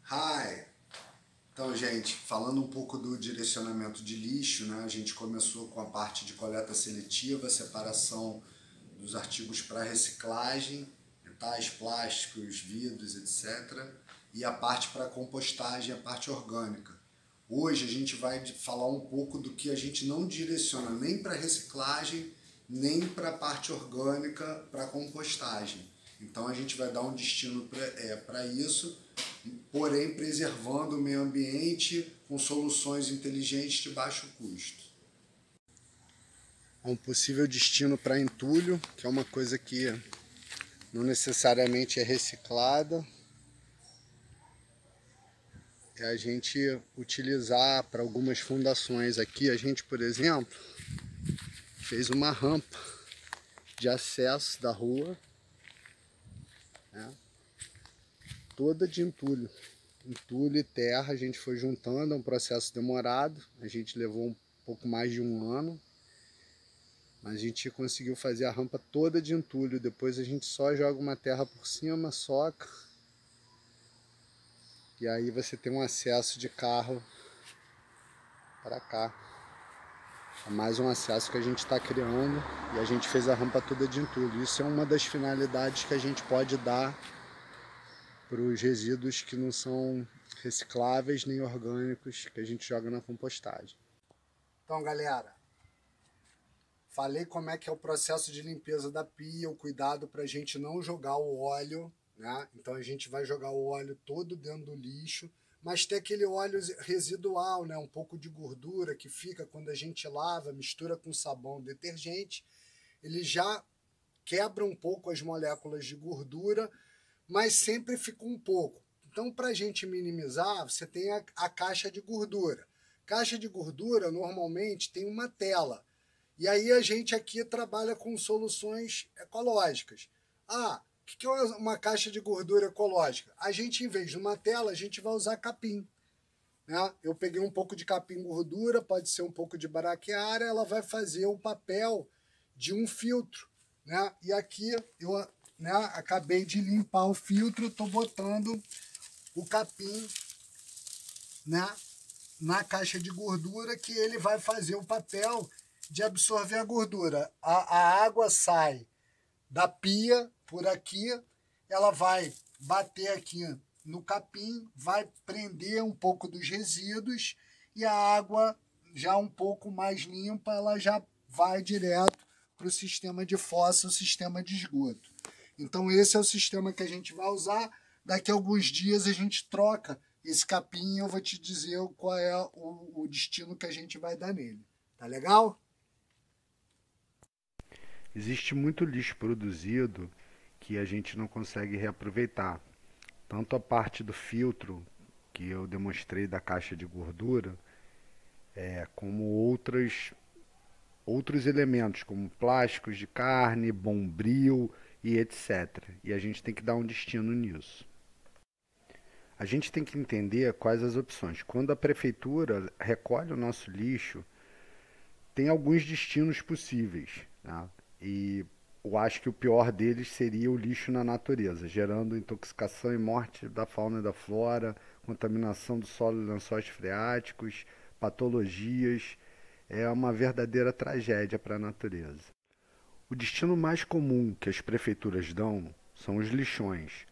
Hi! Então, gente, falando um pouco do direcionamento de lixo, né? A gente começou com a parte de coleta seletiva, separação dos artigos para reciclagem, metais, plásticos, vidros, etc. E a parte para compostagem, a parte orgânica. Hoje a gente vai falar um pouco do que a gente não direciona nem para reciclagem, nem para a parte orgânica, para compostagem. Então a gente vai dar um destino para isso, porém preservando o meio ambiente com soluções inteligentes de baixo custo. Um possível destino para entulho, que é uma coisa que não necessariamente é reciclada, é a gente utilizar para algumas fundações. Aqui a gente, por exemplo, fez uma rampa de acesso da rua, né, toda de entulho. Entulho e terra a gente foi juntando, é um processo demorado, a gente levou um pouco mais de um ano, mas a gente conseguiu fazer a rampa toda de entulho. Depois a gente só joga uma terra por cima, soca, e aí você tem um acesso de carro para cá. É mais um acesso que a gente está criando, e a gente fez a rampa toda de entulho. Isso é uma das finalidades que a gente pode dar para os resíduos que não são recicláveis nem orgânicos, que a gente joga na compostagem. Então, galera, falei como é que é o processo de limpeza da pia, o cuidado para a gente não jogar o óleo, né? Então a gente vai jogar o óleo todo dentro do lixo, mas tem aquele óleo residual, né? Um pouco de gordura que fica quando a gente lava, mistura com sabão, detergente, ele já quebra um pouco as moléculas de gordura, mas sempre fica um pouco. Então, para a gente minimizar, você tem a caixa de gordura. Caixa de gordura normalmente tem uma tela. E aí a gente aqui trabalha com soluções ecológicas. Ah, o que é uma caixa de gordura ecológica? A gente, em vez de uma tela, a gente vai usar capim. Né? Eu peguei um pouco de capim gordura, pode ser um pouco de braquiária, ela vai fazer o papel de um filtro. Né? E aqui eu, né, acabei de limpar o filtro, estou botando o capim, né, na caixa de gordura, que ele vai fazer o papel de absorver a gordura. A água sai da pia por aqui, ela vai bater aqui no capim, vai prender um pouco dos resíduos, e a água já um pouco mais limpa, ela já vai direto para o sistema de fossa, o sistema de esgoto. Então esse é o sistema que a gente vai usar. Daqui a alguns dias a gente troca esse capim e eu vou te dizer qual é o destino que a gente vai dar nele. Tá legal? Existe muito lixo produzido que a gente não consegue reaproveitar. Tanto a parte do filtro, que eu demonstrei da caixa de gordura, como outros elementos, como plásticos de carne, bombril e etc. E a gente tem que dar um destino nisso. A gente tem que entender quais as opções. Quando a prefeitura recolhe o nosso lixo, tem alguns destinos possíveis, né? E eu acho que o pior deles seria o lixo na natureza, gerando intoxicação e morte da fauna e da flora, contaminação do solo e lençóis freáticos, patologias. É uma verdadeira tragédia para a natureza. O destino mais comum que as prefeituras dão são os lixões.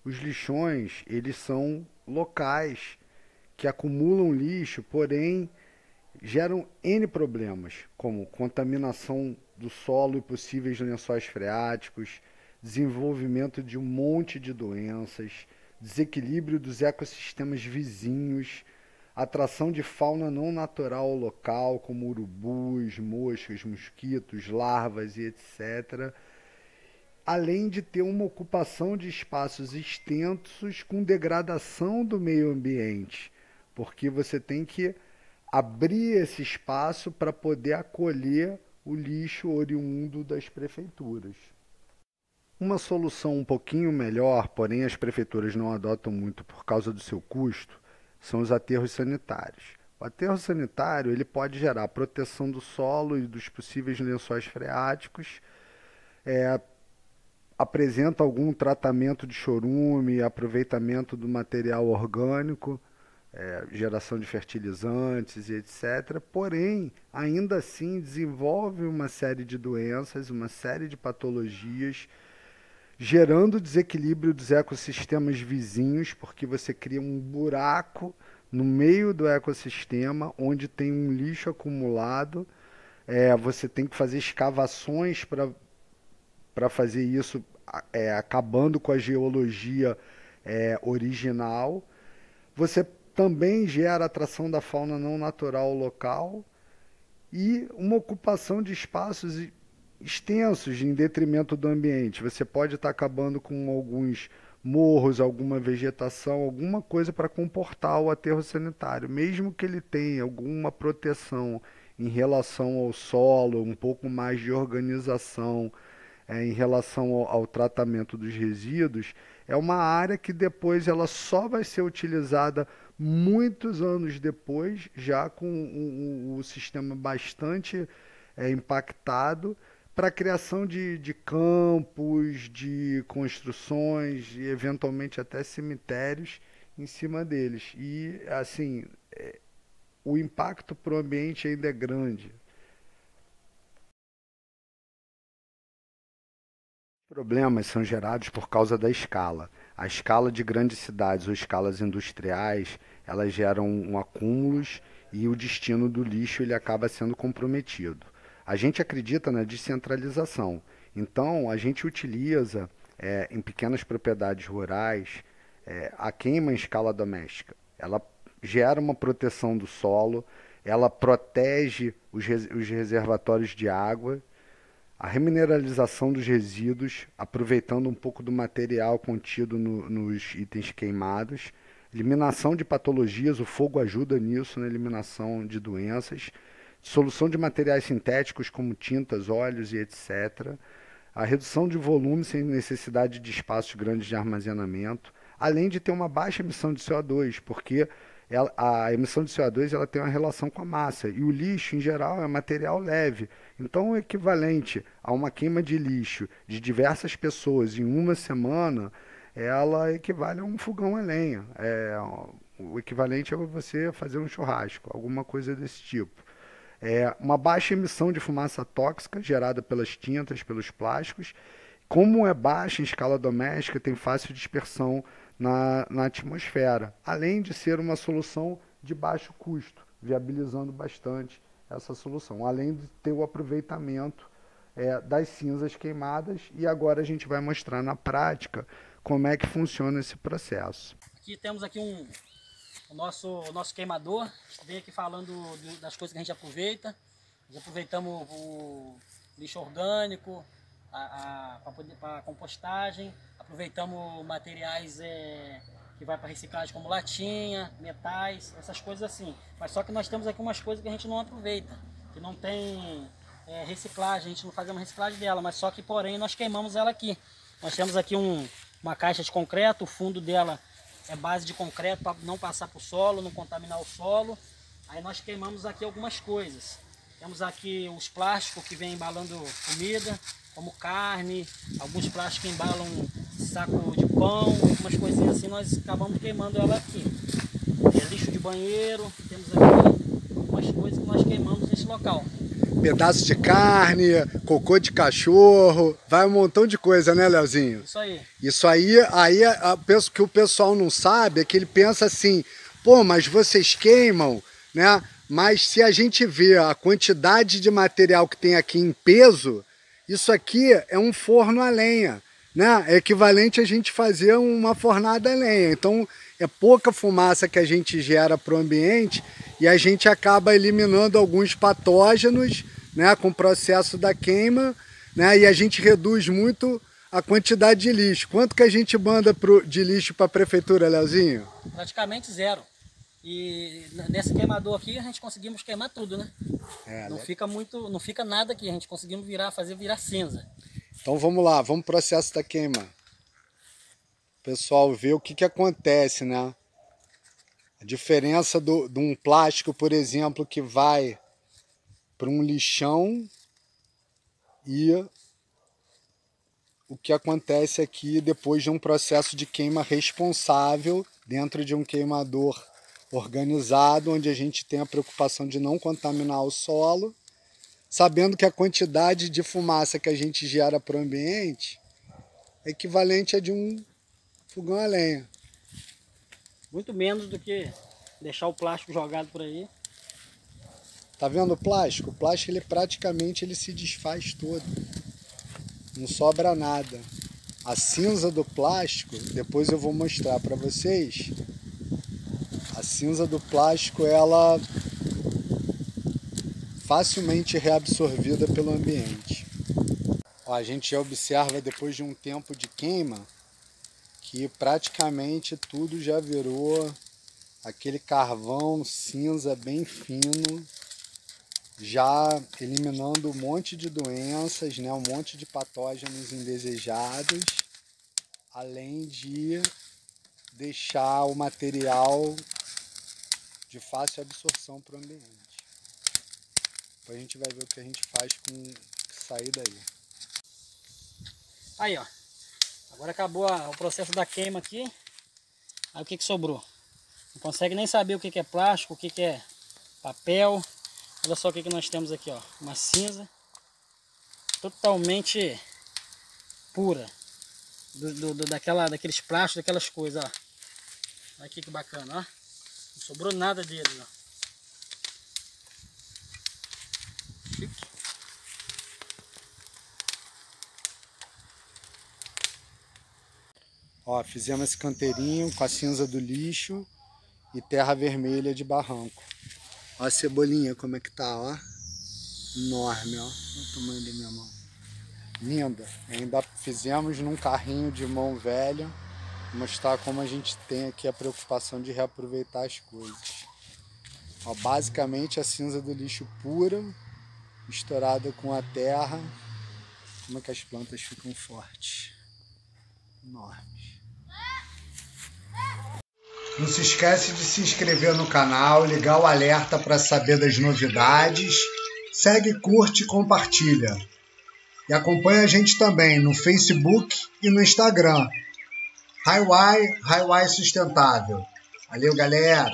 Os lixões, eles são locais que acumulam lixo, porém geram N problemas, como contaminação do solo e possíveis lençóis freáticos, desenvolvimento de um monte de doenças, desequilíbrio dos ecossistemas vizinhos, atração de fauna não natural ao local, como urubus, moscas, mosquitos, larvas e etc., além de ter uma ocupação de espaços extensos com degradação do meio ambiente, porque você tem que abrir esse espaço para poder acolher o lixo oriundo das prefeituras. Uma solução um pouquinho melhor, porém as prefeituras não adotam muito por causa do seu custo, são os aterros sanitários. O aterro sanitário ele pode gerar proteção do solo e dos possíveis lençóis freáticos, apresenta algum tratamento de chorume, aproveitamento do material orgânico, geração de fertilizantes e etc. Porém, ainda assim desenvolve uma série de doenças, uma série de patologias, gerando desequilíbrio dos ecossistemas vizinhos, porque você cria um buraco no meio do ecossistema onde tem um lixo acumulado. Você tem que fazer escavações para fazer isso, acabando com a geologia original. Você também gera atração da fauna não natural local e uma ocupação de espaços extensos em detrimento do ambiente. Você pode estar acabando com alguns morros, alguma vegetação, alguma coisa para comportar o aterro sanitário, mesmo que ele tenha alguma proteção em relação ao solo, um pouco mais de organização em relação ao tratamento dos resíduos. É uma área que depois ela só vai ser utilizada muitos anos depois, já com o sistema bastante impactado, para a criação de campos, de construções e eventualmente até cemitérios em cima deles. E assim, o impacto para o ambiente ainda é grande. Os problemas são gerados por causa da escala. A escala de grandes cidades ou escalas industriais, elas geram acúmulos e o destino do lixo ele acaba sendo comprometido. A gente acredita na descentralização, então a gente utiliza em pequenas propriedades rurais a queima em escala doméstica. Ela gera uma proteção do solo, ela protege os reservatórios de água, a remineralização dos resíduos, aproveitando um pouco do material contido nos itens queimados, eliminação de patologias, o fogo ajuda nisso, na eliminação de doenças, solução de materiais sintéticos como tintas, óleos e etc., a redução de volume sem necessidade de espaços grandes de armazenamento, além de ter uma baixa emissão de CO2, porque a emissão de CO2 ela tem uma relação com a massa, e o lixo, em geral, é material leve. Então, o equivalente a uma queima de lixo de diversas pessoas em uma semana, ela equivale a um fogão a lenha. O equivalente a você fazer um churrasco, alguma coisa desse tipo. Uma baixa emissão de fumaça tóxica gerada pelas tintas, pelos plásticos. Como é baixa em escala doméstica, tem fácil dispersão na atmosfera, além de ser uma solução de baixo custo, viabilizando bastante essa solução, além de ter o aproveitamento das cinzas queimadas. E agora a gente vai mostrar na prática como é que funciona esse processo. Aqui temos aqui o nosso queimador, vem aqui falando das coisas que a gente aproveita. Nós aproveitamos o lixo orgânico para compostagem, aproveitamos materiais que vai para reciclagem como latinha, metais, essas coisas assim. Mas só que nós temos aqui umas coisas que a gente não aproveita, que não tem reciclagem, a gente não faz uma reciclagem dela, mas só que porém nós queimamos ela aqui. Nós temos aqui uma caixa de concreto, o fundo dela é base de concreto para não passar para o solo, não contaminar o solo. Aí nós queimamos aqui algumas coisas. Temos aqui os plásticos que vêm embalando comida, como carne, alguns plásticos que embalam saco de pão, algumas coisinhas assim, nós acabamos queimando ela aqui. Lixo de banheiro, temos aqui algumas coisas que nós queimamos nesse local. Pedaço de carne, cocô de cachorro, vai um montão de coisa, né, Leozinho? Isso aí. Isso aí penso que o pessoal não sabe, é que ele pensa assim, pô, mas vocês queimam, né? Mas se a gente vê a quantidade de material que tem aqui em peso, isso aqui é um forno a lenha, né? É equivalente a gente fazer uma fornada a lenha. Então é pouca fumaça que a gente gera para o ambiente e a gente acaba eliminando alguns patógenos, né, com o processo da queima, né? E a gente reduz muito a quantidade de lixo. Quanto que a gente manda de lixo para a prefeitura, Leozinho? Praticamente zero. E nesse queimador aqui a gente conseguimos queimar tudo, né? Não fica nada aqui, a gente conseguimos fazer virar cinza. Então vamos lá, vamos pro processo da queima. O pessoal vê o que acontece, né? A diferença de um plástico, por exemplo, que vai para um lixão e o que acontece aqui depois de um processo de queima responsável dentro de um queimador organizado, onde a gente tem a preocupação de não contaminar o solo, sabendo que a quantidade de fumaça que a gente gera para o ambiente é equivalente a de um fogão a lenha. Muito menos do que deixar o plástico jogado por aí. Tá vendo o plástico? O plástico ele praticamente ele se desfaz todo. Não sobra nada. A cinza do plástico, depois eu vou mostrar para vocês. A cinza do plástico ela facilmente reabsorvida pelo ambiente. Ó, a gente já observa depois de um tempo de queima que praticamente tudo já virou aquele carvão cinza bem fino, já eliminando um monte de doenças, né, um monte de patógenos indesejados, além de deixar o material de fácil absorção para o ambiente. Depois a gente vai ver o que a gente faz com o que sair daí. Aí, ó. Agora acabou o processo da queima aqui. Aí o que sobrou? Não consegue nem saber o que é plástico, o que é papel. Olha só o que nós temos aqui, ó. Uma cinza totalmente pura. Daqueles plásticos, daquelas coisas, ó. Olha aqui que bacana, ó. Não sobrou nada deles, ó. Chique. Ó, fizemos esse canteirinho com a cinza do lixo e terra vermelha de barranco. Ó a cebolinha como é que tá, ó. Enorme, ó. Olha o tamanho da minha mão. Linda. Ainda fizemos num carrinho de mão velha. Mostrar como a gente tem aqui a preocupação de reaproveitar as coisas. Ó, basicamente a cinza do lixo pura, misturada com a terra. Como é que as plantas ficam fortes. Enormes. Não se esquece de se inscrever no canal, ligar o alerta para saber das novidades. Segue, curte e compartilha. E acompanha a gente também no Facebook e no Instagram. Highway Sustentável. Valeu, galera!